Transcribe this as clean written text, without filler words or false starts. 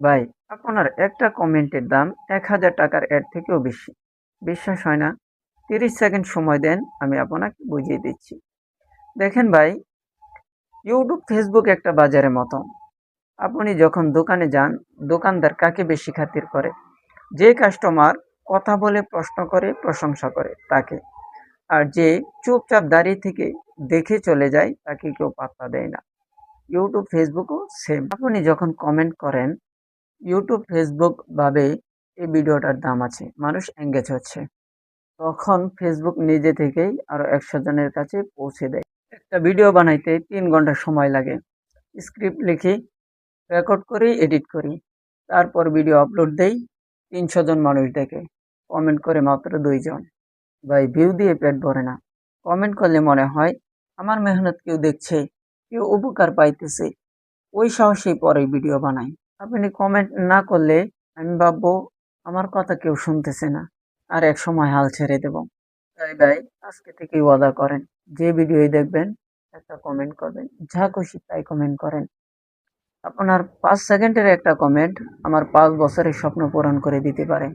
ভাই, আপনার একটা কমেন্টের দাম ১,০০০ টাকার এর থেকেও বেশি। বিশ্বাস হয় না? ৩০ সেকেন্ড সময় দেন, আমি আপনাকে বুঝিয়ে দিচ্ছি। দেখেন ভাই, ইউটিউব, ফেসবুক একটা বাজারের মতো। আপনি যখন দোকানে যান, দোকানদার কাকে বেশি খাতির করে? যে কাস্টমার কথা বলে, প্রশ্ন করে, প্রশংসা করে তাকে। আর যে চুপচাপ দাঁড়িয়ে থেকে দেখে চলে যায় তাকে কেউ পাত্তা দেয় না। ইউটিউব, ফেসবুকও সেম। আপনি যখন কমেন্ট করেন, ইউটিউব, ফেসবুক ভাবে এই ভিডিওটার দাম আছে, মানুষ এঙ্গেজ হচ্ছে। তখন ফেসবুক নিজে থেকেই আরো ১০০ জনের কাছে পৌঁছে দেয়। একটা ভিডিও বানাইতে ৩ ঘন্টা সময় লাগে। স্ক্রিপ্ট লিখি, রেকর্ড করি, এডিট করি। তারপর ভিডিও আপলোড দেই, ৩০০ জন মানুষ দেখে। কমেন্ট করে মাত্র ২ জন। ভাই, ভিউ দিয়ে পেট ভরে না। কমেন্ট করলে মনে হয় আমার মেহনত কেউ দেখছে, কেউ উপকার পাইতেছে। ওই সাহসেই পরে ভিডিও বানাই। আপনি কমেন্ট না করলে আমি ভাববো আমার কথা কেউ শুনতেছে না, আর এক সময় হাল ছেড়ে দেব। তাই ভাই, আজকে থেকেই ওয়াদা করেন, যে ভিডিওই দেখবেন একটা কমেন্ট করবেন, যা খুশি তাই কমেন্ট করেন। আপনার ৫ সেকেন্ডের একটা কমেন্ট আমার ৫ বছরের স্বপ্ন পূরণ করে দিতে পারে।